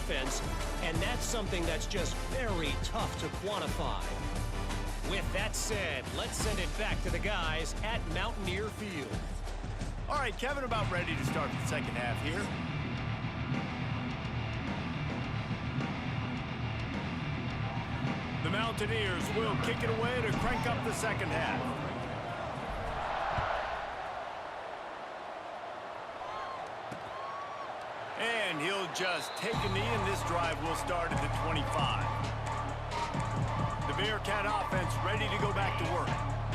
defense, and that's something that's just very tough to quantify. With that said, let's send it back to the guys at Mountaineer Field. All right, Kevin, about ready to start the second half here. The Mountaineers will kick it away to crank up the second half. And he'll just take a knee, and this drive will start at the 25. The Bearcat offense ready to go back to work.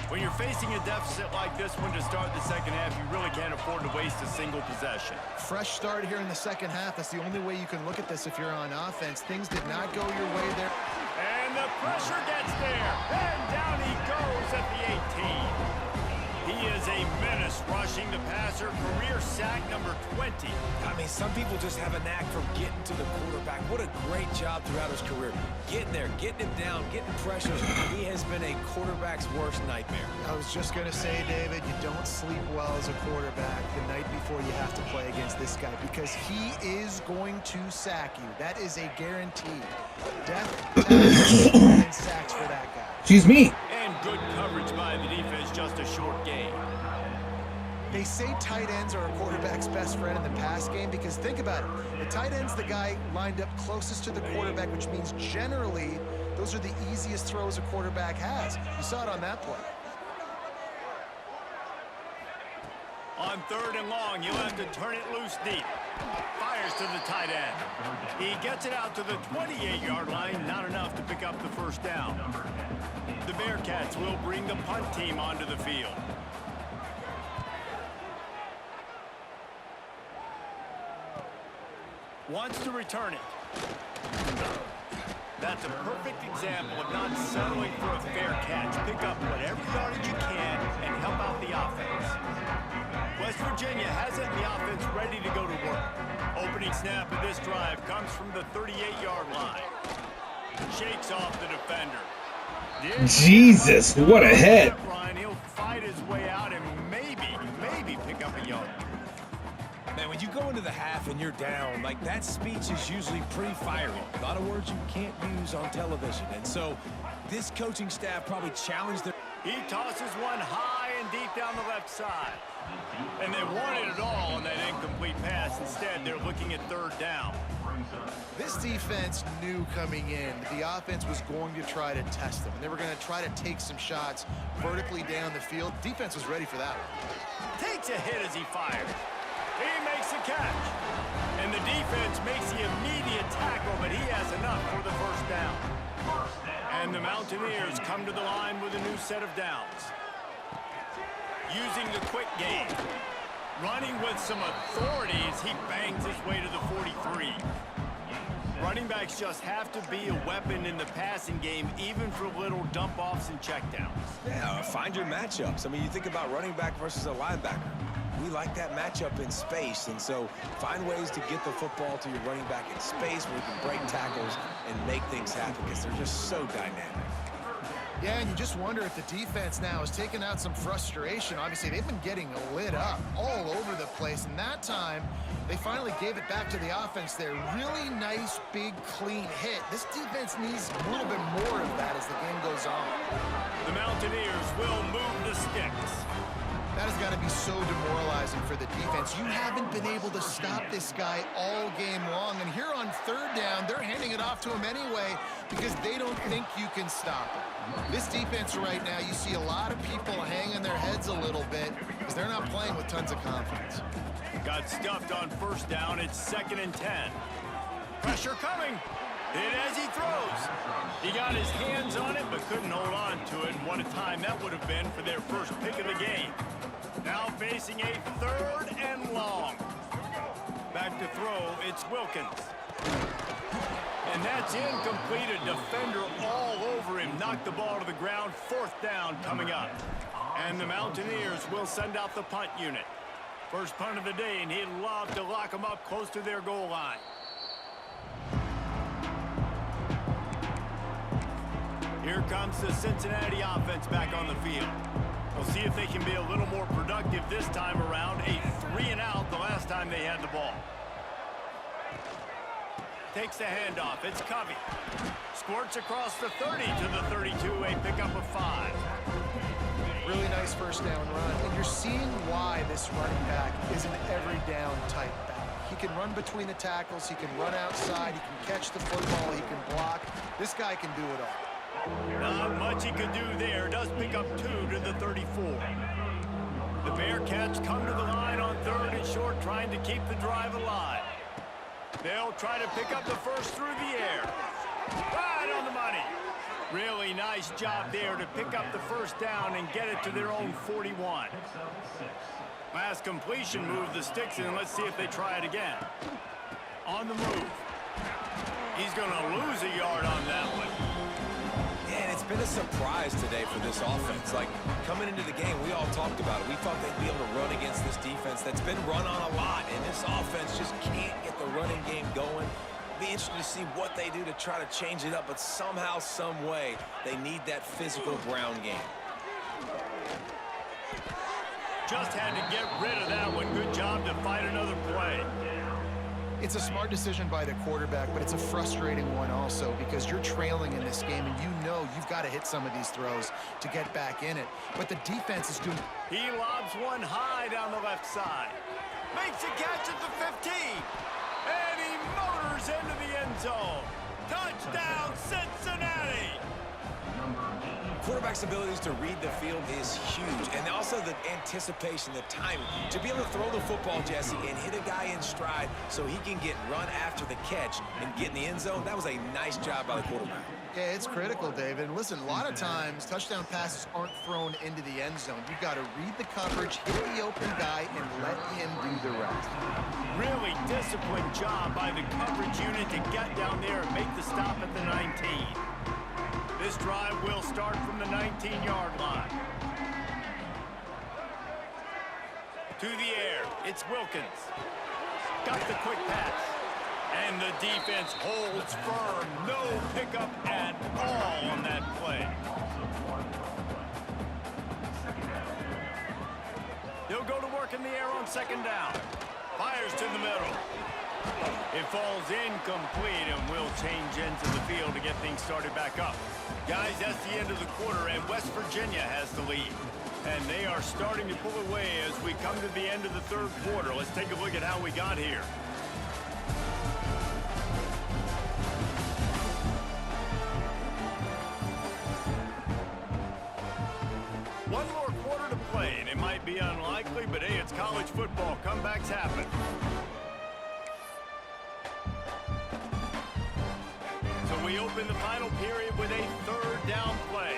When you're facing a deficit like this one to start the second half, you really can't afford to waste a single possession. Fresh start here in the second half. That's the only way you can look at this if you're on offense. Things did not go your way there. And the pressure gets there. And down he goes at the 18. He is a menace rushing the passer. Career sack number 20. I mean, some people just have a knack for getting to the quarterback. What a great job throughout his career. Getting there, getting him down, getting pressure. He has been a quarterback's worst nightmare. I was just going to say, David, you don't sleep well as a quarterback the night before you have to play against this guy because he is going to sack you. That is a guarantee. Death, tackles, and sacks for that guy. Excuse me. And good coverage by the defense, just a short gain. They say tight ends are a quarterback's best friend in the pass game because think about it. The tight end's the guy lined up closest to the quarterback, which means generally those are the easiest throws a quarterback has. You saw it on that play. On 3rd and long, he'll have to turn it loose deep. Fires to the tight end. He gets it out to the 28-yard line, not enough to pick up the first down. The Bearcats will bring the punt team onto the field. Wants to return it. That's a perfect example of not settling for a fair catch. Pick up whatever yardage you can and help out the offense. West Virginia has it, the offense ready to go to work. Opening snap of this drive comes from the 38-yard line. Shakes off the defender. Jesus, what a head. He'll fight his way out and maybe pick up a yard. Man, when you go into the half and you're down, like that speech is usually pretty fiery. A lot of words you can't use on television. And so this coaching staff probably challenged their... He tosses one high and deep down the left side. And they wanted it all on that incomplete pass. Instead, they're looking at 3rd down. This defense knew coming in the offense was going to try to test them. And they were going to try to take some shots vertically down the field. Defense was ready for that one. Takes a hit as he fires. He makes the catch. And the defense makes the immediate tackle, but he has enough for the first down. And the Mountaineers come to the line with a new set of downs. Using the quick game. Running with some authority as he bangs his way to the 43. Running backs just have to be a weapon in the passing game, even for little dump-offs and checkdowns. Yeah, find your matchups. I mean, you think about running back versus a linebacker. We like that matchup in space, and so find ways to get the football to your running back in space where you can break tackles and make things happen because they're just so dynamic. Yeah, and you just wonder if the defense now is taking out some frustration. Obviously, they've been getting lit up all over the place, and that time they finally gave it back to the offense there. Really nice, big, clean hit. This defense needs a little bit more of that as the game goes on. The Mountaineers will move the sticks. That has got to be so demoralizing for the defense. You haven't been able to stop this guy all game long. And here on 3rd down, they're handing it off to him anyway because they don't think you can stop him. This defense right now, you see a lot of people hanging their heads a little bit because they're not playing with tons of confidence. Got stuffed on 1st down. It's 2nd and 10. Pressure coming. Hit as he throws. He got his hands on it but couldn't hold on to it. And what a time that would have been for their first pick of the game. Now facing a 3rd and long. Back to throw, it's Wilkins. And that's incomplete. A defender all over him. Knocked the ball to the ground. 4th down coming up. And the Mountaineers will send out the punt unit. First punt of the day, and he'd love to lock them up close to their goal line. Here comes the Cincinnati offense back on the field. We'll see if they can be a little more productive this time around. A 3-and-out the last time they had the ball. Takes the handoff. It's Covey. Squirts across the 30 to the 32, a pickup of 5. Really nice first down run, and you're seeing why this running back is an every down type back. He can run between the tackles, he can run outside, he can catch the football, he can block. This guy can do it all. Not much he could do there. Does pick up 2 to the 34. The Bearcats come to the line on 3rd and short, trying to keep the drive alive. They'll try to pick up the first through the air. Right on the money. Really nice job there to pick up the first down and get it to their own 41. Last completion moved the sticks in. Let's see if they try it again. On the move. He's going to lose a yard on that one. Yeah, and it's been a surprise today for this offense. Like, coming into the game, we all talked about it. We thought they'd be able to run against this defense that's been run on a lot, and this offense just can't get the running game going. Be interested to see what they do to try to change it up, but somehow, some way, they need that physical ground game. Just had to get rid of that one. Good job to fight another play. It's a smart decision by the quarterback, but it's a frustrating one also because you're trailing in this game and you know you've got to hit some of these throws to get back in it. But the defense is doing... He lobs one high down the left side. Makes a catch at the 15. And he motors into the end zone. Touchdown, Cincinnati! Quarterback's abilities to read the field is huge, and also the anticipation, the timing. To be able to throw the football, Jesse, and hit a guy in stride so he can get run after the catch and get in the end zone, that was a nice job by the quarterback. Yeah, it's critical, David. And listen, a lot of times, touchdown passes aren't thrown into the end zone. You've got to read the coverage, hit the open guy, and let him do the rest. Really disciplined job by the coverage unit to get down there and make the stop at the 19. This drive will start from the 19-yard line. To the air, it's Wilkins. Got the quick pass. And the defense holds firm. No pickup at all on that play. He'll go to work in the air on 2nd down. Fires to the middle. It falls incomplete and will change into the field to get things started back up. Guys, that's the end of the quarter, and West Virginia has the lead. And they are starting to pull away as we come to the end of the 3rd quarter. Let's take a look at how we got here. One more quarter to play, and it might be unlikely, but hey, it's college football. Comebacks happen. So we open the final period with a 3rd down play.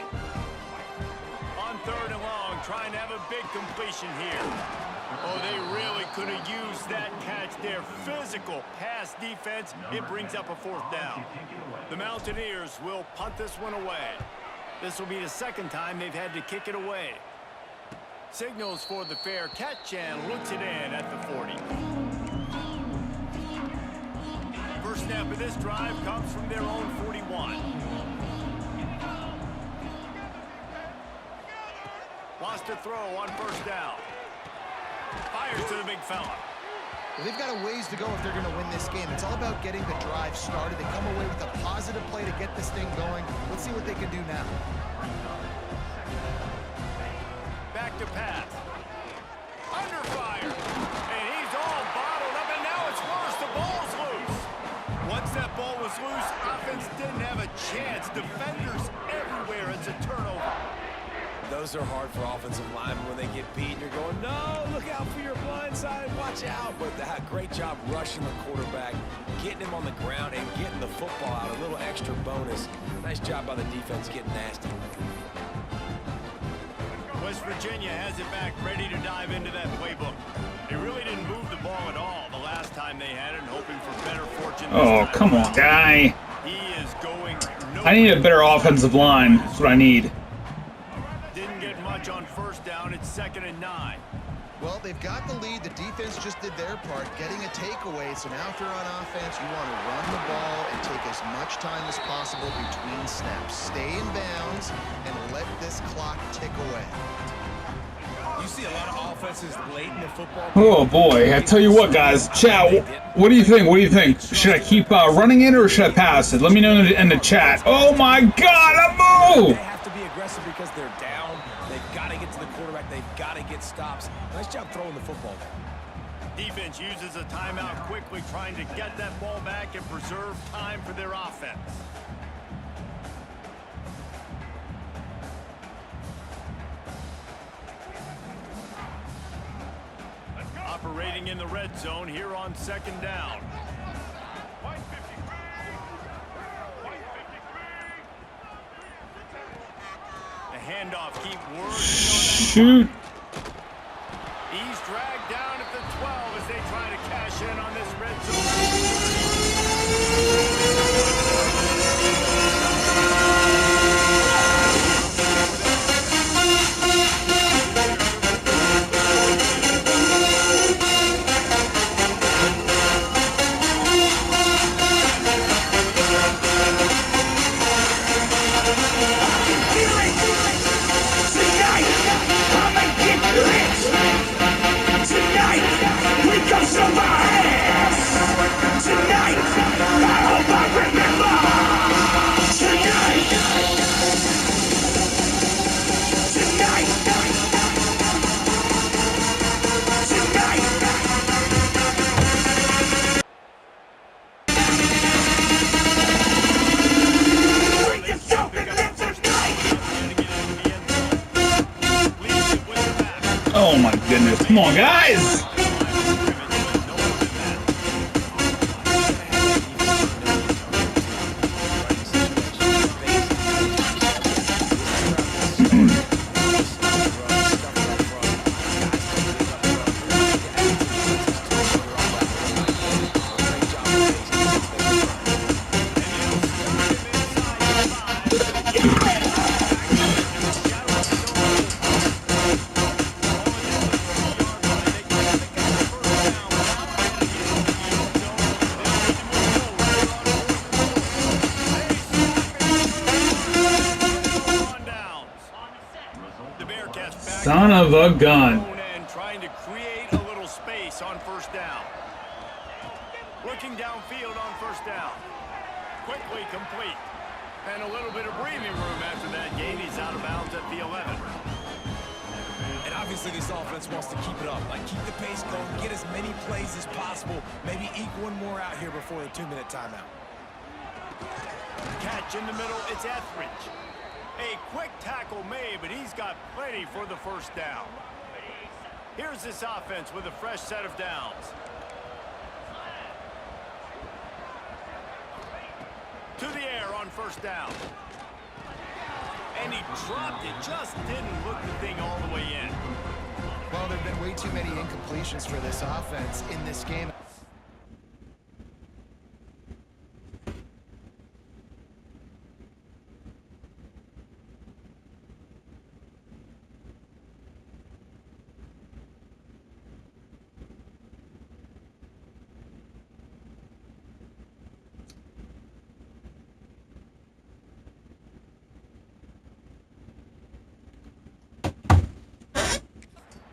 On 3rd and long, trying to have a big completion here. Oh, they really could have used that catch there. Physical pass defense. It brings up a 4th down. The Mountaineers will punt this one away. This will be the 2nd time they've had to kick it away. Signals for the fair catch and looks it in at the 40. First snap of this drive comes from their own 41. Lost a throw on 1st down. Fires to the big fella. Well, they've got a ways to go if they're going to win this game. It's all about getting the drive started. They come away with a positive play to get this thing going. Let's see what they can do now. Back to pass. Under fire. And he's all bottled up, and now it's worse. The ball's loose. Once that ball was loose, offense didn't have a chance. Defenders everywhere. It's a turnover. Those are hard for offensive linemen when they get beat. You're going, no, look out for your blind side, watch out. But they had a great job rushing the quarterback, getting him on the ground, and getting the football out. A little extra bonus. Nice job by the defense getting nasty. West Virginia has it back, ready to dive into that playbook. They really didn't move the ball at all the last time they had it, hoping for better fortune this Oh, time come on, around. guy. He is going I need a better offensive line. That's what I need. Didn't get much on 1st down. It's 2nd and 9. Well, they've got the lead. The defense just did their part, getting a takeaway. So now if you're on offense, you want to run the ball and take as much time as possible between snaps. Stay in bounds and let this clock tick away. You see a lot of offenses late in the football. Oh boy, I tell you what, guys. Chat, what do you think? What do you think? Should I keep running it or should I pass it? Let me know in the chat. Oh my God, a move! They have to be aggressive because they're down. They've got to get to the quarterback. They've got to get stops. Nice job throwing the football there. Defense uses a timeout quickly, trying to get that ball back and preserve time for their offense. Operating in the red zone here on second down. The handoff keep working on that. Shoot. He's dragged down at the 12 as they try to cash in on this red zone. Oh my goodness. Come on, guys! Son of a gun. And trying to create a little space on first down. Looking downfield on first down. Quickly complete. And a little bit of breathing room after that gain. He's out of bounds at the 11. And obviously this offense wants to keep it up. Like, keep the pace going, get as many plays as possible. Maybe eke one more out here before the 2-minute timeout. Catch in the middle, it's Etheridge. A quick tackle made, but he's got plenty for the first down. Here's this offense with a fresh set of downs. To the air on first down. And he dropped it, just didn't look the thing all the way in. Well, there have been way too many incompletions for this offense in this game.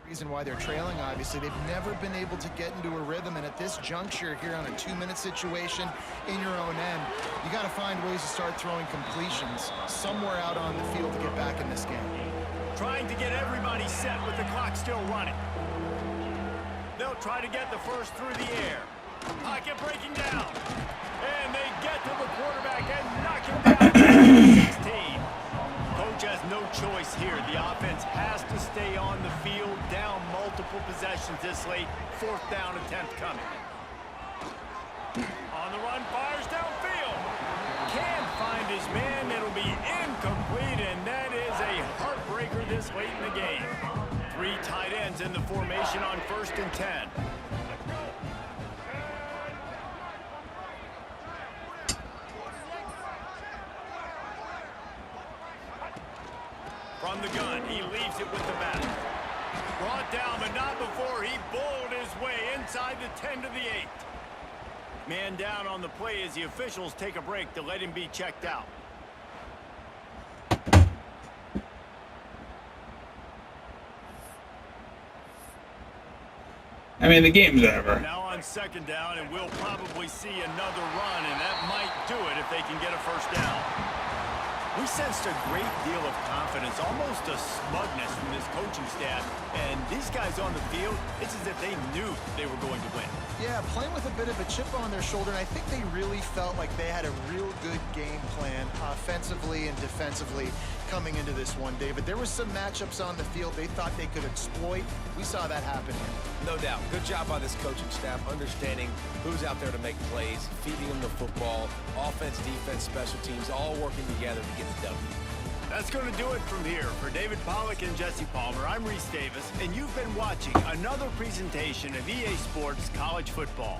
Reason why they're trailing, obviously, they've never been able to get into a rhythm, and at this juncture here on a 2-minute situation in your own end, you got to find ways to start throwing completions somewhere out on the field to get back in this game. Trying to get everybody set with the clock still running. They'll try to get the first through the air. Pocket breaking down. And they get to the quarterback and knock him down. 16. Coach has no choice here. The offense has to stay on the field, down multiple possessions this late. Fourth down attempt coming. On the run, fires downfield. Can't find his man. It'll be incomplete, and that is a heartbreaker this late in the game. 3 tight ends in the formation on 1st and 10. From the gun, he leaves it with the back. Brought down, but not before he bowled his way inside the 10 to the 8. Man down on the play as the officials take a break to let him be checked out. I mean, the game's over. Now on second down, and we'll probably see another run, and that might do it if they can get a first down. We sensed a great deal of confidence, almost a smugness from this coaching staff. And these guys on the field, it's as if they knew they were going to win. Yeah, playing with a bit of a chip on their shoulder, and I think they really felt like they had a real good game plan offensively and defensively coming into this one, David. There was some matchups on the field they thought they could exploit. We saw that happen here. No doubt. Good job by this coaching staff, understanding who's out there to make plays, feeding them the football, offense, defense, special teams, all working together to get the W. That's going to do it from here. For David Pollack and Jesse Palmer, I'm Reese Davis, and you've been watching another presentation of EA Sports College Football.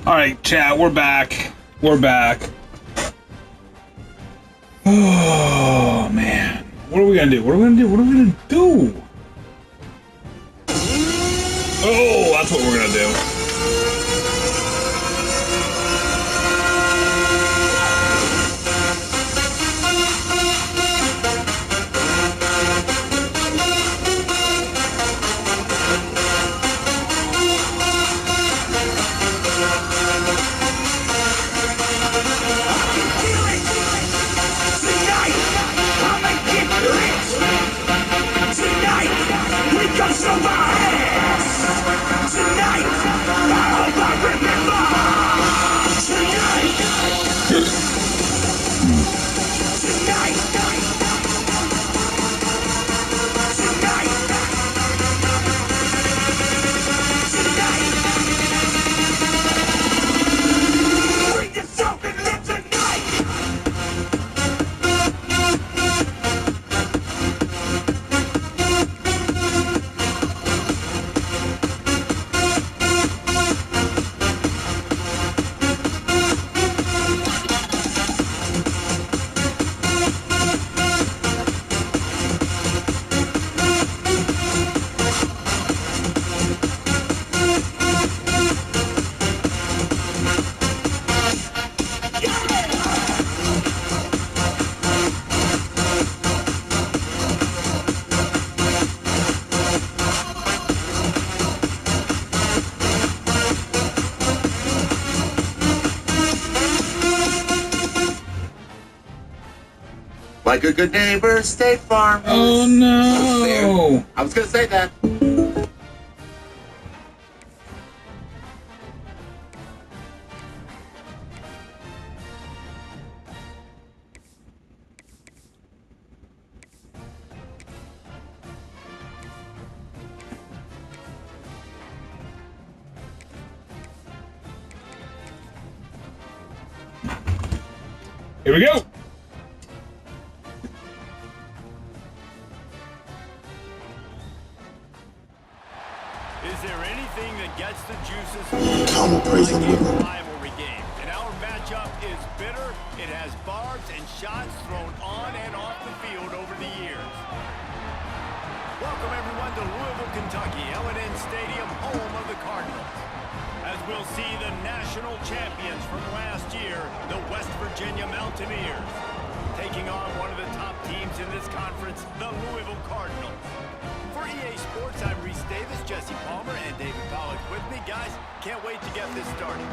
Alright, chat, we're back. We're back. Oh, man. What are we gonna do? What are we gonna do? What are we gonna do? Oh, that's what we're gonna do. Like a good neighbor, State Farm. Oh no! I was gonna say that. Here we go! Is there anything that gets the juices rivalry game? And our matchup is bitter. It has barbs and shots thrown on and off the field over the years. Welcome everyone to Louisville, Kentucky, L&N Stadium, home of the Cardinals. As we'll see the national champions from last year, the West Virginia Mountaineers, taking on one of the top teams in this conference, the Louisville Cardinals. For EA Sports, I'm Reese Davis, Jesse Palmer, and David Pollack with me. Guys, can't wait to get this started.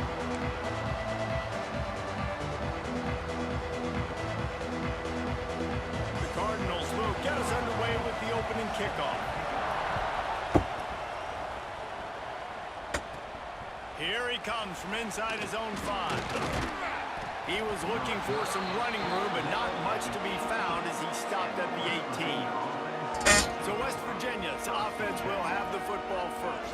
The Cardinals will get us underway with the opening kickoff. Here he comes from inside his own 5. He was looking for some running room, but not much to be found as he stopped at the 18. So West Virginia's offense will have the football first.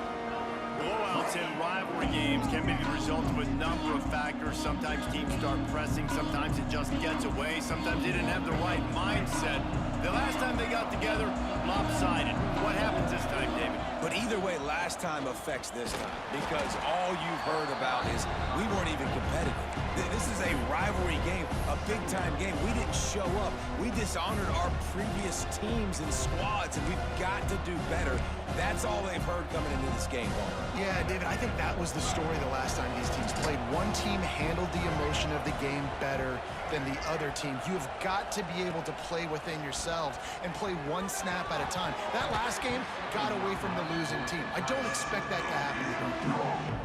Blowouts in rivalry games can be the result of a number of factors. Sometimes teams start pressing, sometimes it just gets away, sometimes they didn't have the right mindset. The last time they got together, lopsided. What happens this time, David? But either way, last time affects this time because all you've heard about is we weren't even competitive. This is a rivalry game, a big-time game. We didn't show up. We dishonored our previous teams and squads, and we've got to do better. That's all they've heard coming into this game, Palmer. Yeah, David, I think that was the story the last time these teams played. One team handled the emotion of the game better than the other team. You have got to be able to play within yourselves and play one snap at a time. That last game got away from the losing team. I don't expect that to happen again.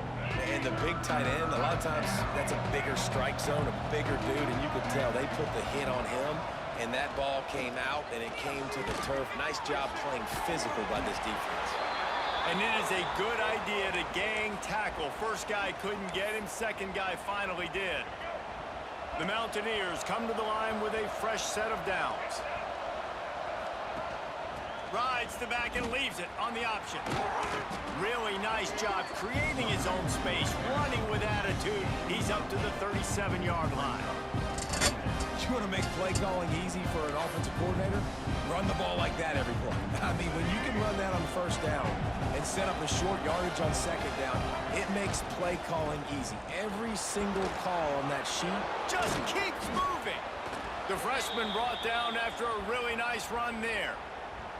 And the big tight end, a lot of times that's a bigger strike zone, a bigger dude, and you could tell they put the hit on him, and that ball came out, and it came to the turf. Nice job playing physical by this defense. And it is a good idea to gang tackle. First guy couldn't get him, second guy finally did. The Mountaineers come to the line with a fresh set of downs. Rides the back and leaves it on the option. Really nice job creating his own space, running with attitude. He's up to the 37-yard line. You want to make play calling easy for an offensive coordinator? Run the ball like that every play. I mean, when you can run that on first down and set up a short yardage on second down, It makes play calling easy. Every single call on that sheet Just keeps moving. The freshman brought down after a really nice run there.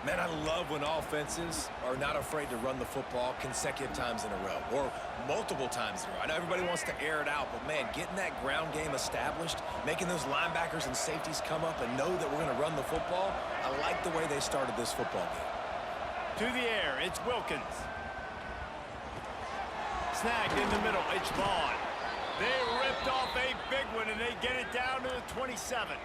Man, I love when offenses are not afraid to run the football consecutive times in a row or multiple times in a row. I know everybody wants to air it out, but man, getting that ground game established, making those linebackers and safeties come up and know that we're going to run the football, I like the way they started this football game. To the air, it's Wilkins. Snagged in the middle, it's Vaughn. They ripped off a big one, and they get it down to the 27.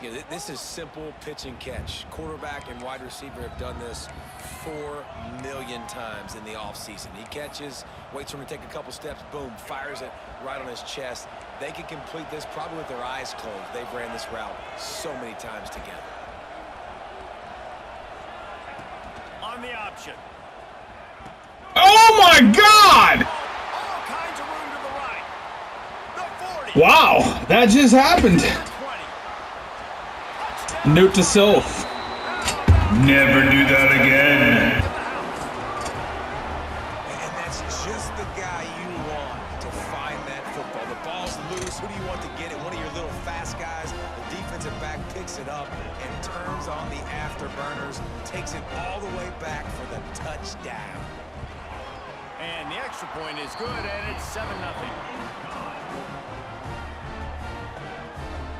Yeah, this is simple pitch and catch. Quarterback and wide receiver have done this 4 million times in the offseason. He catches, waits for him to take a couple steps, boom, fires it right on his chest. They can complete this probably with their eyes closed. They've ran this route so many times together. On the option. Oh my God! All kinds of room to the right. The 40. Wow, that just happened. 20. Note to self: never do that again. And that's just the guy you want to find that football. The ball's loose. Who do you want to get it? One of your little fast guys. The defensive back picks it up and turns on the afterburners, takes it all the way back for the touchdown. And the extra point is good, and it's 7-0.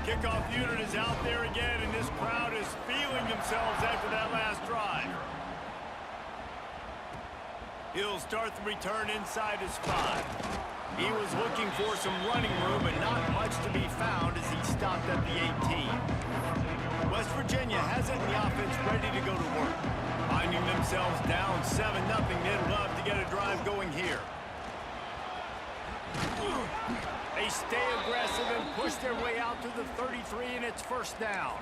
Kickoff unit is out there again, and this crowd is feeling themselves after that last drive. He'll start the return inside his 5. He was looking for some running room, but not much to be found as he stopped at the 18. West Virginia has it in the offense ready to go to work. Finding themselves down 7-0, they'd love to get a drive going here. They stay aggressive and push their way out to the 33, and it's first down.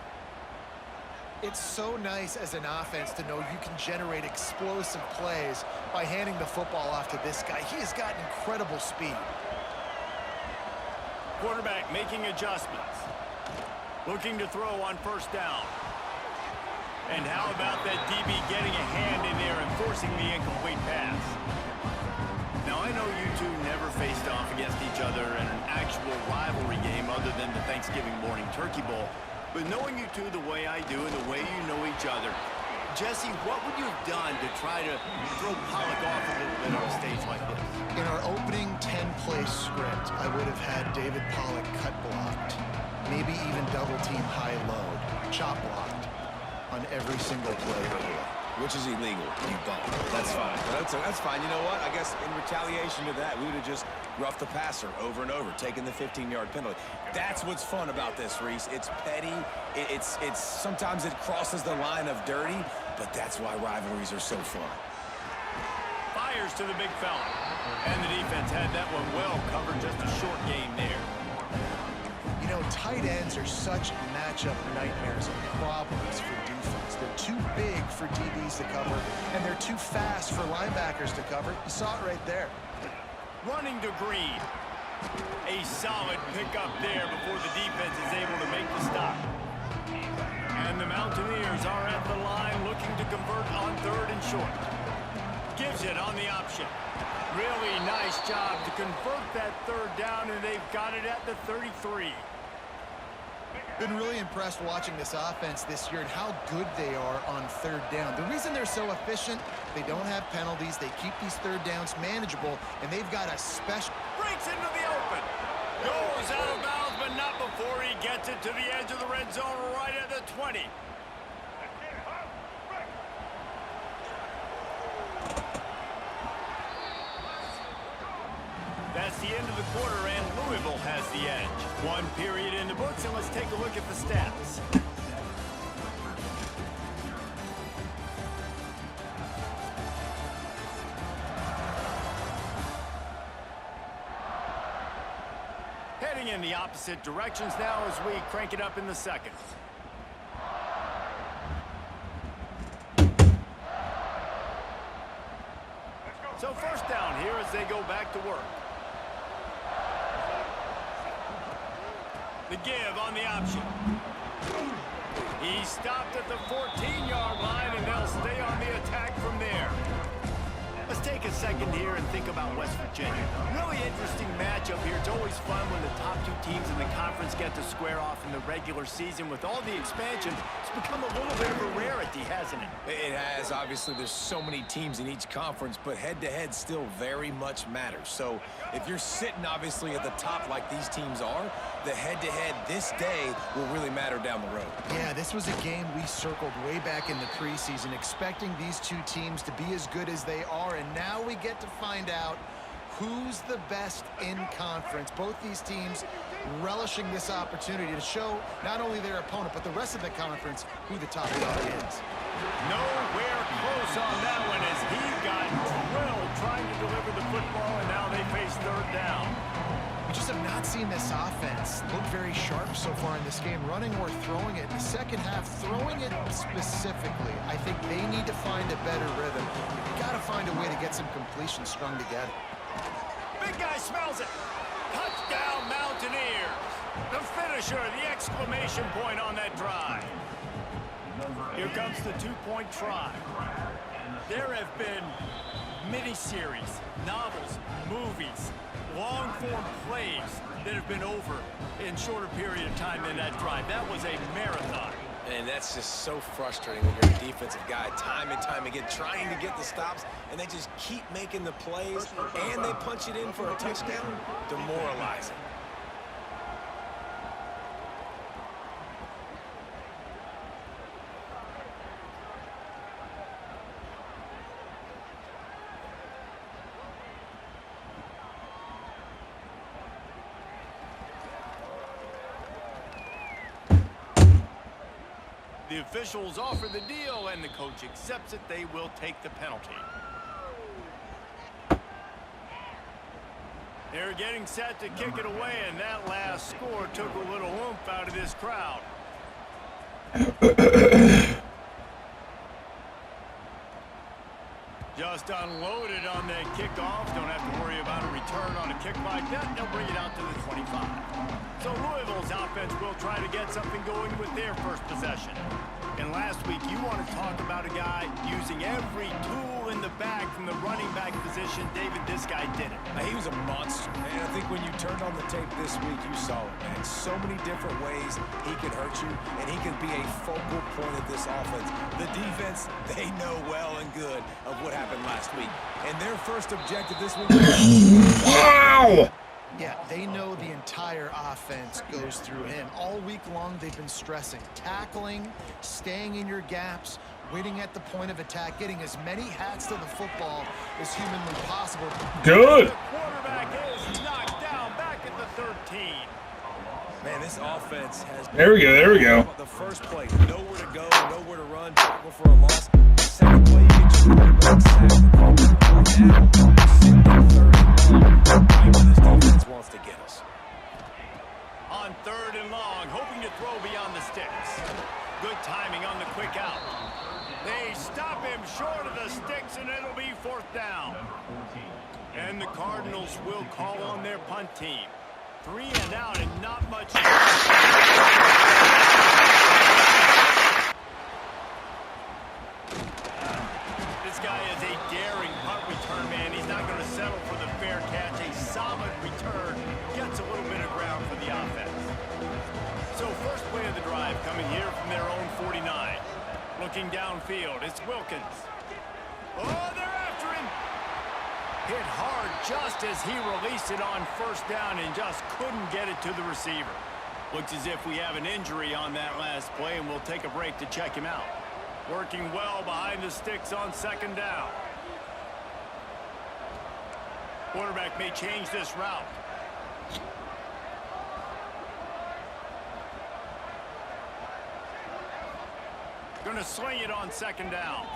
It's so nice as an offense to know you can generate explosive plays by handing the football off to this guy. He has got incredible speed. Quarterback making adjustments. Looking to throw on first down. And how about that DB getting a hand in there and forcing the incomplete pass? Now, I know you two never faced off against each other in an actual rivalry game other than the Thanksgiving morning Turkey Bowl. But knowing you two the way I do and the way you know each other, Jesse, what would you have done to try to throw Pollock off a little bit on a stage like this? In our opening 10-play script, I would have had David Pollock cut blocked, maybe even double-team high-load, chop blocked on every single play. Which is illegal. You don't. That's fine. But that's fine. You know what? I guess in retaliation to that, we would have just roughed the passer over and over, taking the 15-yard penalty. That's what's fun about this, Reese. It's petty. It's sometimes it crosses the line of dirty, but that's why rivalries are so fun. Fires to the big fella. And the defense had that one well covered. Just a short game there. You know, tight ends are such matchup nightmares and problems for defense. They're too big for DBs to cover, and they're too fast for linebackers to cover. You saw it right there. Running to Green. A solid pickup there before the defense is able to make the stop. And the Mountaineers are at the line looking to convert on 3rd and short. Gives it on the option. Really nice job to convert that 3rd down, and they've got it at the 33. Been really impressed watching this offense this year and how good they are on 3rd down. The reason they're so efficient, they don't have penalties, they keep these 3rd downs manageable, and they've got a special... Breaks into the open. Goes out of bounds, but not before he gets it to the edge of the red zone right at the 20. That's the end of the quarter, and Louisville has the edge. 1 period in the books, and let's take a look at the stats. Heading in the opposite directions now as we crank it up in the second. So first down here as they go back to work. The give on the option. He stopped at the 14-yard line, and they'll stay on the attack from there. Let's take a second here and think about West Virginia. Really interesting matchup here. It's always fun when the top two teams in the conference get to square off in the regular season. With all the expansion, it's become a little bit of a rarity, hasn't it? It has. Obviously, there's so many teams in each conference, but head-to-head still very much matters. So if you're sitting, obviously, at the top like these teams are, the head-to-head this day will really matter down the road. Yeah, this was a game we circled way back in the preseason, expecting these two teams to be as good as they are, and now we get to find out who's the best in conference. Both these teams relishing this opportunity to show not only their opponent, but the rest of the conference who the top dog is. Nowhere close on that one as he got drilled trying to deliver the football, and now they face third down. We just have not seen this offense look very sharp so far in this game, running or throwing it. In the second half, throwing it specifically, I think they need to find a better rhythm. You've got to find a way to get some completions strung together. Big guy smells it. Touchdown, Mountaineers. The finisher, the exclamation point on that drive. Here comes the two-point try. There have been miniseries, novels, movies, long-form plays that have been over in shorter period of time than that drive. That was a marathon. And that's just so frustrating when you're a defensive guy, time and time again, trying to get the stops, and they just keep making the plays, and they punch it in for a touchdown. Demoralizing. The officials offer the deal, and the coach accepts it. They will take the penalty. They're getting set to kick it away, and that last score took a little oomph out of this crowd. Just unloaded on that kickoff. Don't have to worry about a return on a kick like that. They'll bring it out to the 25. So Louisville's offense will try to get something going with their first possession. And last week, you want to talk about a guy using every tool in the bag from the running back position. David, this guy did it. He was a monster, and I think when you turned on the tape this week, you saw it, man. So many different ways he could hurt you, and he could be a focal point of this offense. The defense, they know well and good of what happened last week. And their first objective this week... Wow! Yeah, they know the entire offense goes through him. All week long, they've been stressing tackling, staying in your gaps, waiting at the point of attack, getting as many hats to the football as humanly possible. Good. The quarterback is knocked down back at the 13. Man, this offense has... There we go, there we go. The first play, nowhere to go, nowhere to run, tackle for a loss. The second play, you get your quarterback sacked. Now, sitting in third and long, right where this defense wants to get us. On third and long, hoping to throw beyond the sticks. Good timing on the quick out. They stop him short of the sticks, and it'll be fourth down. And the Cardinals will call on their punt team. 3 and out and not much. This guy is a daring punt return man. He's not going to settle for the fair catch. A solid return. Gets a little bit of ground for the offense. So first play of the drive coming here from their own 49. Looking downfield, it's Wilkins. Oh, they're after him. Hit hard just as he released it on first down and just couldn't get it to the receiver. Looks as if we have an injury on that last play, and we'll take a break to check him out. Working well behind the sticks on second down. Quarterback may change this route. Gonna sling it on second down.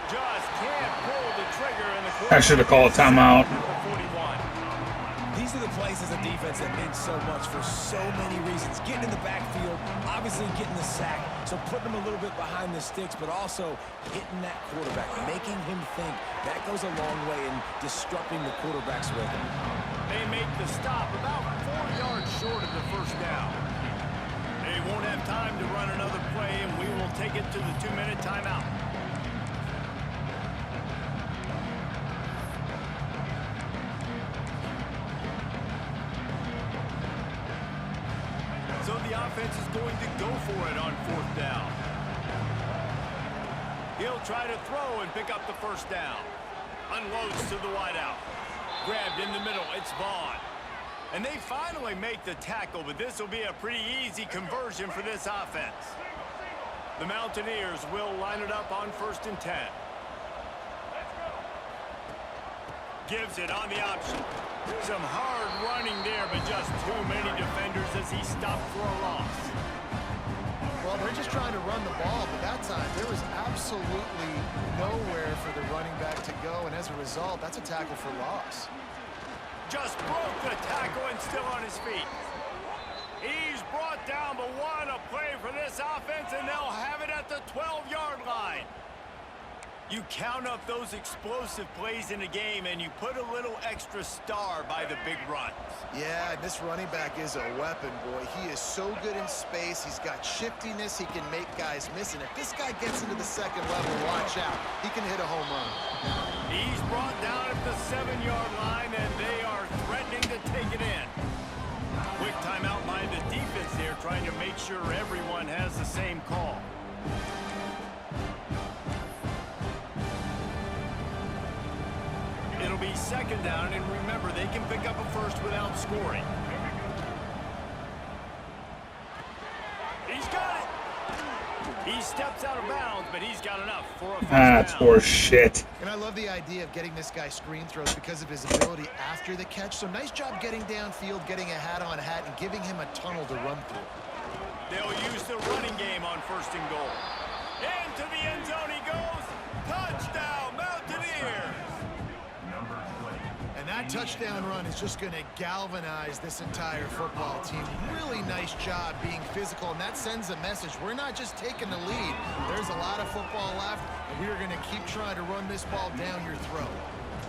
Just can't pull the trigger in the I should have called a timeout. 41. These are the plays as a defense that mean so much for so many reasons. Getting in the backfield, obviously getting the sack, so putting him a little bit behind the sticks, but also hitting that quarterback, making him think. That goes a long way in disrupting the quarterback's rhythm. They make the stop about 4 yards short of the first down. They won't have time to run another play, and we will take it to the 2-minute timeout. offense is going to go for it on 4th down. He'll try to throw and pick up the first down. Unloads to the wideout. Grabbed in the middle. It's Vaughn. And they finally make the tackle, but this will be a pretty easy conversion for this offense. The Mountaineers will line it up on 1st and 10. Gives it on the option. Some hard running there, but just too many defenders as he stopped for a loss. Well, they're just trying to run the ball, but that time there was absolutely nowhere for the running back to go, and as a result, that's a tackle for loss. Just broke the tackle and still on his feet. He's brought down, but what a play for this offense, and they'll have it at the 12-yard line. You count up those explosive plays in a game, and you put a little extra star by the big runs. Yeah, this running back is a weapon, boy. He is so good in space. He's got shiftiness. He can make guys miss. And if this guy gets into the 2nd level, watch out. He can hit a home run. He's brought down at the 7-yard line, and they are threatening to take it in. Quick timeout by the defense there, trying to make sure everyone has the same call. It'll be 2nd down, and remember, they can pick up a first without scoring. He's got it. He steps out of bounds, but he's got enough for a first That's down. horse shit. And I love the idea of getting this guy screen throws because of his ability after the catch. So nice job getting downfield, getting a hat-on-hat, and giving him a tunnel to run through. They'll use the running game on 1st and goal. Into the end zone he goes. Touchdown, Mountaineers. And that touchdown run is just going to galvanize this entire football team. Really nice job being physical, and that sends a message. We're not just taking the lead. There's a lot of football left, and we are going to keep trying to run this ball down your throat.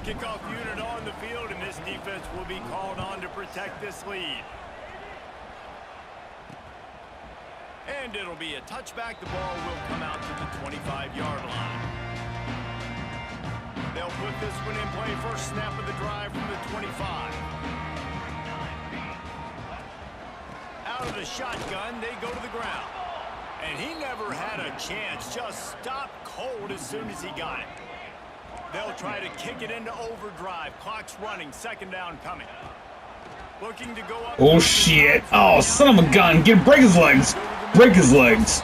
Kickoff unit on the field, and this defense will be called on to protect this lead. And it'll be a touchback. The ball will come out to the 25-yard line. They'll put this one in play. First snap of the drive from the 25. Out of the shotgun, they go to the ground. And he never had a chance. Just stopped cold as soon as he got it. They'll try to kick it into overdrive. Clock's running. 2nd down coming. Looking to go up. Oh shit. Oh, son of a gun. Break his legs. Break his legs.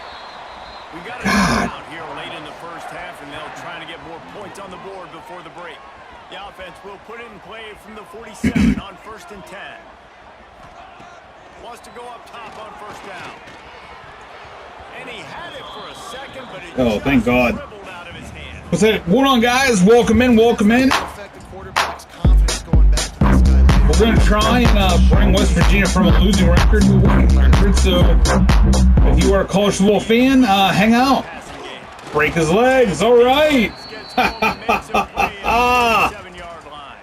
We got a out here late in the first half, and they'll try to get more points on the board before the break. The offense will put it in play from the 47 on 1st and 10. Wants to go up top on 1st down. And he had it for a second, but it Oh, thank God. dribbled out of his hand. What's that? Hold on, guys. Welcome in. Welcome in. Affect the quarterback's confidence going back to this guy later. We're going to try and bring West Virginia from a losing record to a winning record. So if you are a college football fan, hang out. Passing game. Break his legs. All right. Gets going and makes a play at the 7-yard line.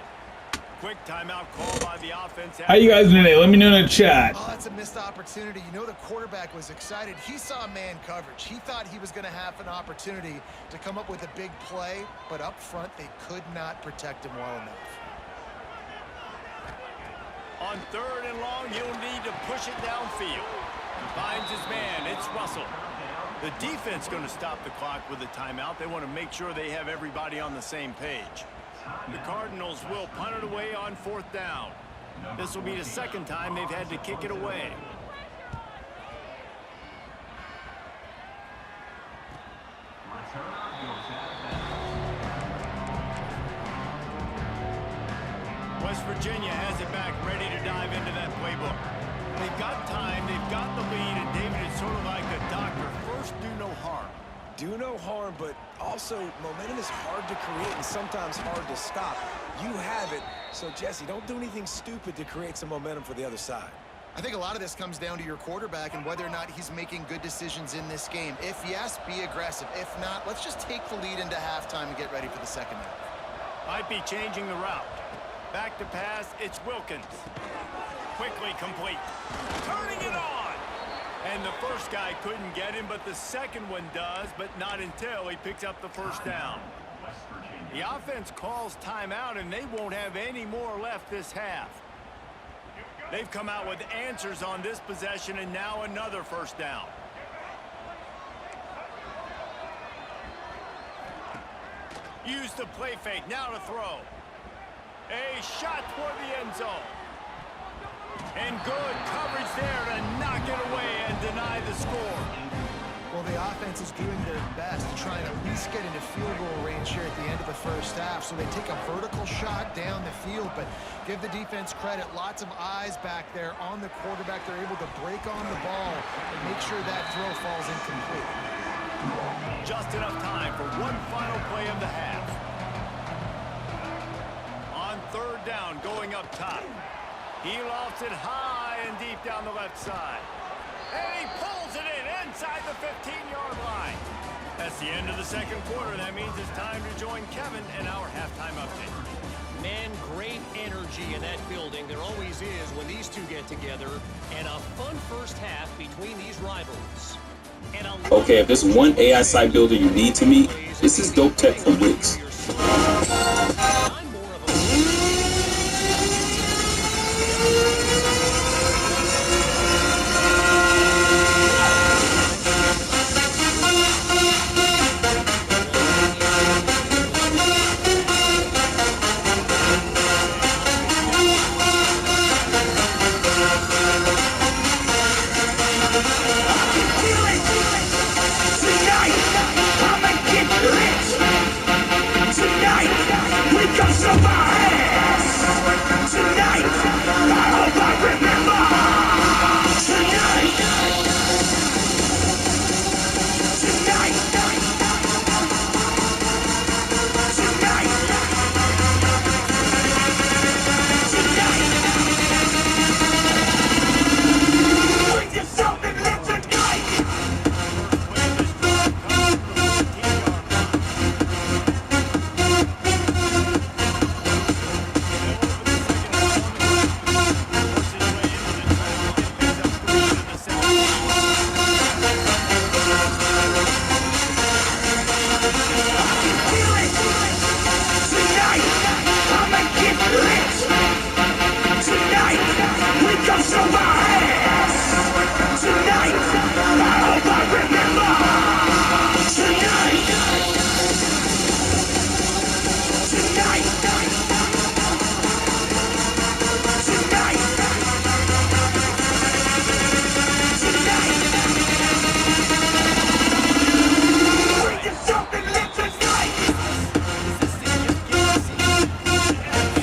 Quick timeout call by the offense. How you guys doing today? Let me know in the chat. Oh, that's a missed opportunity. You know, the quarterback was excited. He saw man coverage. He thought he was going to have an opportunity to come up with a big play, but up front, they could not protect him well enough. On 3rd and long, he'll need to push it downfield. Finds his man. It's Russell. The defense going to stop the clock with a timeout. They want to make sure they have everybody on the same page. The Cardinals will punt it away on 4th down. This will be the 2nd time they've had to kick it away. West Virginia has it back, ready to dive into that playbook. They've got time, they've got the lead, and David is sort of like a doctor. First, do no harm. Do no harm, but also momentum is hard to create and sometimes hard to stop. You have it, so Jesse, don't do anything stupid to create some momentum for the other side. I think a lot of this comes down to your quarterback and whether or not he's making good decisions in this game. If yes, be aggressive. If not, let's just take the lead into halftime and get ready for the 2nd half. Might be changing the route. Back to pass, it's Wilkins. Quickly complete. Turning it on! And the first guy couldn't get him, but the second one does, but not until he picks up the first down. The offense calls timeout, and they won't have any more left this half. They've come out with answers on this possession, and now another first down. Use the play fake, now to throw. A shot toward the end zone. And good coverage there to knock it away and deny the score. Well, the offense is doing their best to try and at least get into field goal range here at the end of the first half. So they take a vertical shot down the field, but give the defense credit. Lots of eyes back there on the quarterback. They're able to break on the ball and make sure that throw falls incomplete. Just enough time for one final play of the half. On third down, going up top. He lofts it high and deep down the left side. And he pulls it in inside the 15-yard line. That's the end of the second quarter. That means it's time to join Kevin in our halftime update. Man, great energy in that building. There always is when these two get together. And a fun first half between these rivals. Okay, if there's one AI site builder you need to meet, this is Dope Tech from Wix.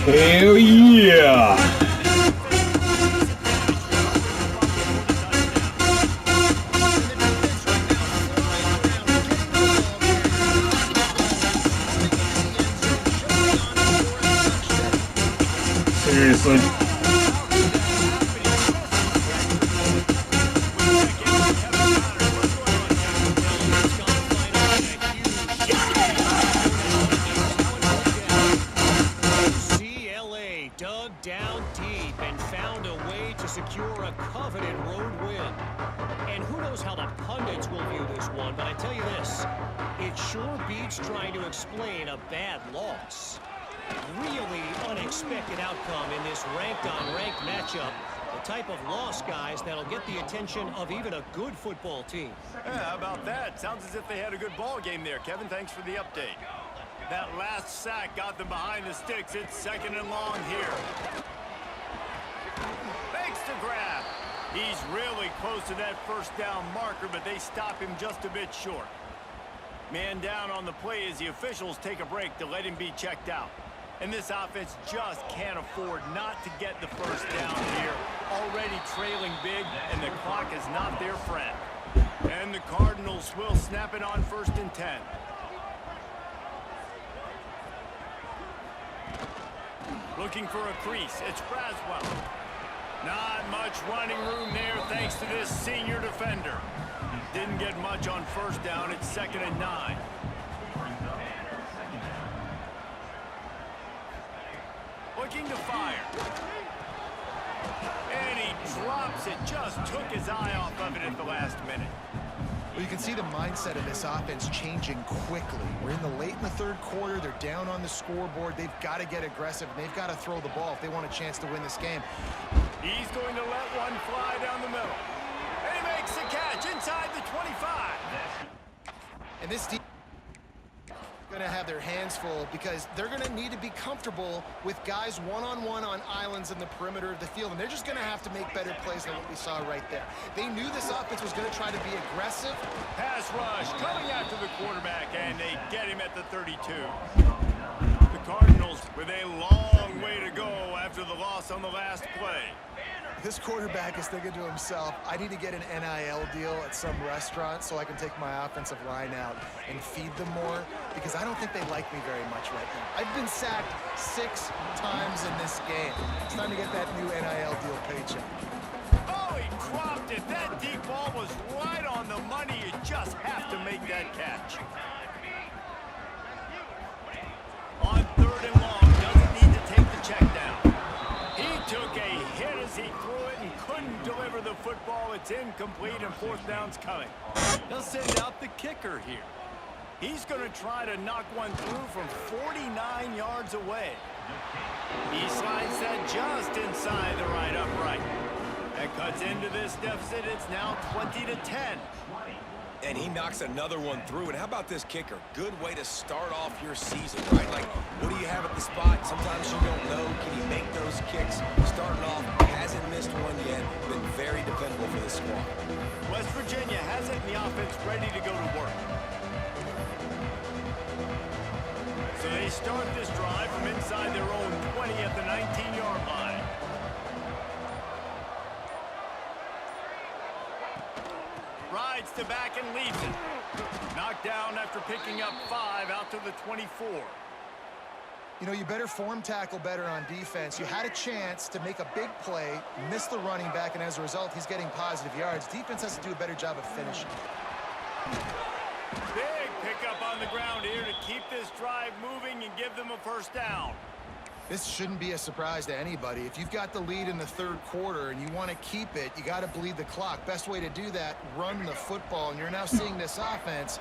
Hell yeah! Seriously. Down deep and found a way to secure a coveted road win. And who knows how the pundits will view this one, but I tell you this, it sure beats trying to explain a bad loss. Really unexpected outcome in this ranked-on-ranked matchup. The type of loss, guys, that'll get the attention of even a good football team. Yeah, how about that? Sounds as if they had a good ball game there, Kevin. Thanks for the update. That last sack got them behind the sticks. It's second and long here. Fakes to grab. He's really close to that first down marker, but they stop him just a bit short. Man down on the play as the officials take a break to let him be checked out. And this offense just can't afford not to get the first down here. Already trailing big, and the clock is not their friend. And the Cardinals will snap it on 1st and 10. Looking for a crease. It's Braswell. Not much running room there thanks to this senior defender. Didn't get much on first down. It's 2nd and 9. Looking to fire. And he drops it. Just took his eye off of it at the last minute. You can see the mindset of this offense changing quickly. We're in the third quarter. They're down on the scoreboard. They've got to get aggressive, and they've got to throw the ball if they want a chance to win this game. He's going to let one fly down the middle. And he makes the catch inside the 25. And this team going to have their hands full because they're going to need to be comfortable with guys one-on-one on islands in the perimeter of the field, and they're just going to have to make better plays than what we saw right there. They knew this offense was going to try to be aggressive. Pass rush coming after the quarterback, and they get him at the 32. The Cardinals with a long way to go after the loss on the last play. This quarterback is thinking to himself, I need to get an NIL deal at some restaurant so I can take my offensive line out and feed them more, because I don't think they like me very much right now. I've been sacked 6 times in this game. It's time to get that new NIL deal paycheck. Oh, he dropped it. That deep ball was right on the money. You just have to make that catch. On 3rd and long, doesn't need to take the check down. He took a hit as he threw it and couldn't deliver the football. It's incomplete, and 4th down's coming. They'll send out the kicker here. He's going to try to knock one through from 49 yards away. He slides that just inside the right upright. That cuts into this deficit. It's now 20-10. And he knocks another one through. And how about this kicker? Good way to start off your season, right? Like, what do you have at the spot? Sometimes you don't know. Can he make those kicks? Starting off, hasn't missed one yet. Been very dependable for this squad. West Virginia has it in the offense ready to go to work. So they start this drive from inside their own 20 at the 19-yard line. Rides to back and leads it. Knocked down after picking up 5 out to the 24. You know, you better form tackle better on defense. You had a chance to make a big play, miss the running back, and as a result, he's getting positive yards. Defense has to do a better job of finishing. Big pickup on the ground here to keep this drive moving and give them a 1st down. This shouldn't be a surprise to anybody. If you've got the lead in the 3rd quarter and you want to keep it, you got to bleed the clock. Best way to do that, run the football. And you're now seeing this offense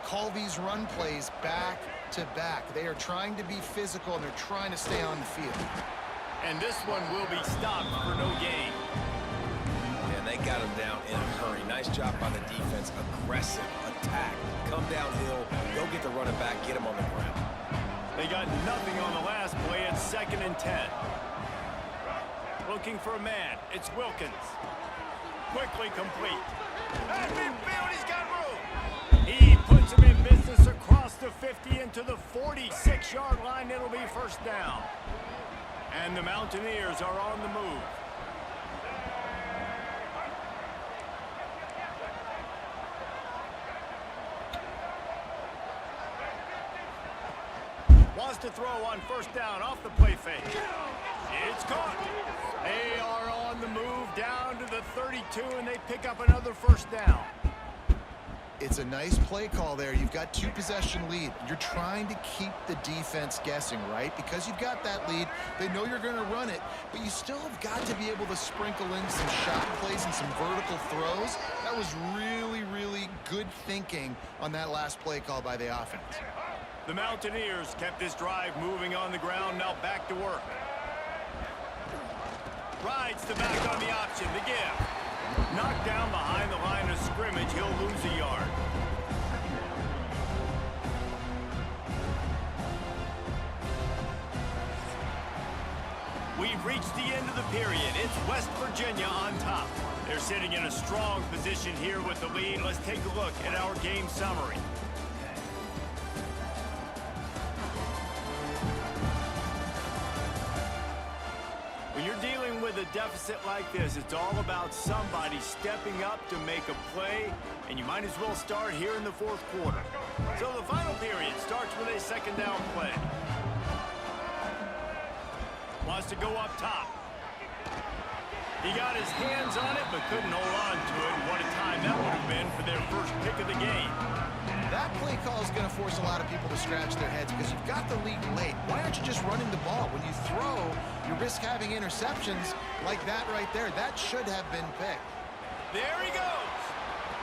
call these run plays back to back. They are trying to be physical, and they're trying to stay on the field. And this one will be stopped for no gain. And they got him down in a hurry. Nice job by the defense. Aggressive attack. Come downhill, go get the running back, get him on the ground. They got nothing on the last play. It's 2nd and 10. Looking for a man. It's Wilkins. Quickly complete. At midfield, he's got room. He puts him in business across the 50 into the 46-yard line. It'll be 1st down. And the Mountaineers are on the move. Wants to throw on 1st down off the play fake. It's caught. They are on the move down to the 32, and they pick up another 1st down. It's a nice play call there. You've got 2-possession lead. You're trying to keep the defense guessing, right? Because you've got that lead, they know you're going to run it, but you still have got to be able to sprinkle in some shot plays and some vertical throws. That was really, really good thinking on that last play call by the offense. The Mountaineers kept this drive moving on the ground, now back to work. Rides the back on the option, the give. Knocked down behind the line of scrimmage, he'll lose a yard. We've reached the end of the period. It's West Virginia on top. They're sitting in a strong position here with the lead. Let's take a look at our game summary. When you're dealing with a deficit like this, it's all about somebody stepping up to make a play, and you might as well start here in the 4th quarter. So the final period starts with a 2nd down play. Wants to go up top. He got his hands on it, but couldn't hold on to it. What a time that would have been for their first pick of the game. That play call is going to force a lot of people to scratch their heads because you've got the lead late. Why aren't you just running the ball? When you throw, you risk having interceptions like that right there. That should have been picked. There he goes.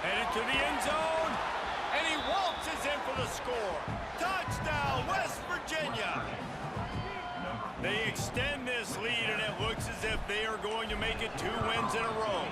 Headed to the end zone. And he waltzes in for the score. Touchdown, West Virginia. They extend this lead, and it looks as if they are going to make it 2 wins in a row.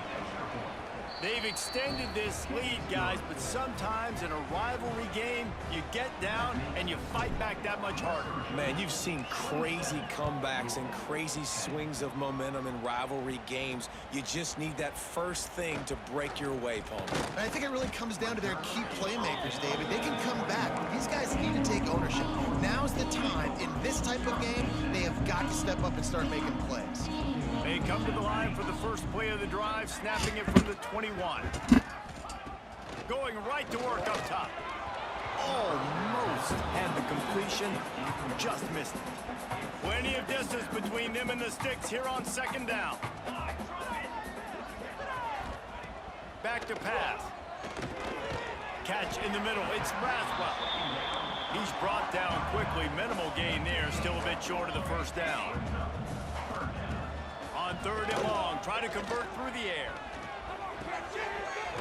They've extended this lead, guys, but sometimes in a rivalry game, you get down and you fight back that much harder. Man, you've seen crazy comebacks and crazy swings of momentum in rivalry games. You just need that first thing to break your way, Palmer. And I think it really comes down to their key playmakers, David. They can come back. These guys need to take ownership. Now's the time. In this type of game, they have got to step up and start making plays. They come to the line for the first play of the drive, snapping it from the 21. Going right to work up top. Almost had the completion, just missed it. Plenty of distance between them and the sticks here on second down. Back to pass. Catch in the middle, it's Braswell. He's brought down quickly, minimal gain there, still a bit short of the first down. On 3rd and long, trying to convert through the air.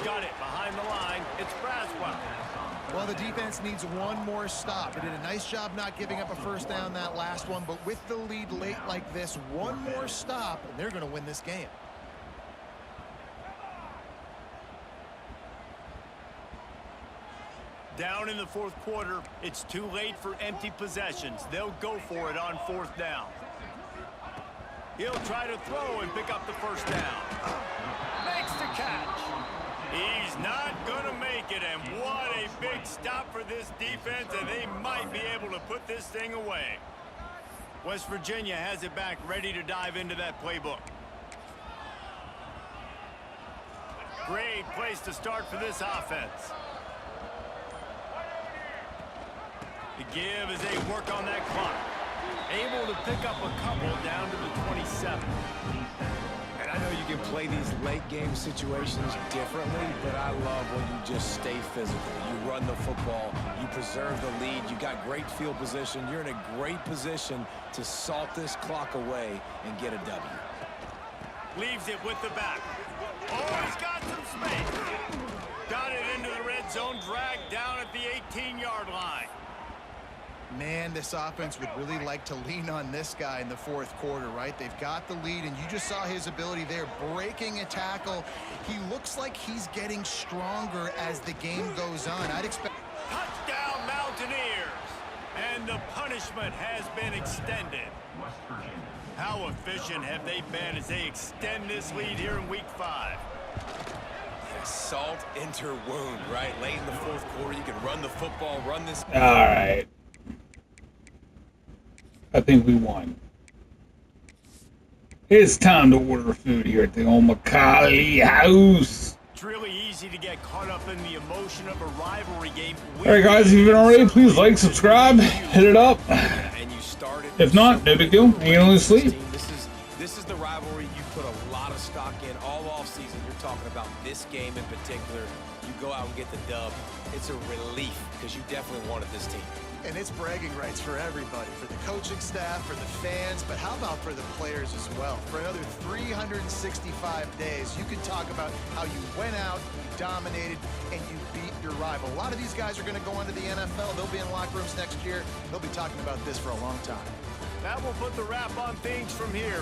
Got it behind the line. It's Braswell. Well, the defense needs one more stop. They did a nice job not giving up a first down that last one, but with the lead late like this, one more stop, and they're going to win this game. Down in the 4th quarter, it's too late for empty possessions. They'll go for it on 4th down. He'll try to throw and pick up the first down. Makes the catch. He's not going to make it, and what a big stop for this defense, and they might be able to put this thing away. West Virginia has it back, ready to dive into that playbook. Great place to start for this offense. The give as they work on that clock. Able to pick up a couple down to the 27. And I know you can play these late game situations differently, but I love when you just stay physical. You run the football, you preserve the lead, you got great field position, you're in a great position to salt this clock away and get a W. Leaves it with the back. Oh, he's got some space. Got it into the red zone, dragged down at the 18-yard line. Man, this offense would really like to lean on this guy in the 4th quarter, right? They've got the lead, and you just saw his ability there, breaking a tackle. He looks like he's getting stronger as the game goes on. I'd expect... Touchdown, Mountaineers! And the punishment has been extended. How efficient have they been as they extend this lead here in Week 5? Salt enter wound, right? Late in the 4th quarter, you can run the football, run this... All right. I think we won. It's time to order food here at the O'Malley House. It's really easy to get caught up in the emotion of a rivalry game. Alright guys, if you haven't already, please like, subscribe, hit it up. And you started If not, no big deal. You can only sleep. This is the rivalry you put a lot of stock in all offseason. You're talking about this game in particular. You go out and get the dub. It's a relief because you definitely wanted this team. And it's bragging rights for everybody, for the coaching staff, for the fans, but how about for the players as well? For another 365 days, you can talk about how you went out, you dominated, and you beat your rival. A lot of these guys are going to go on to the NFL. They'll be in locker rooms next year. They'll be talking about this for a long time. That will put the wrap on things from here.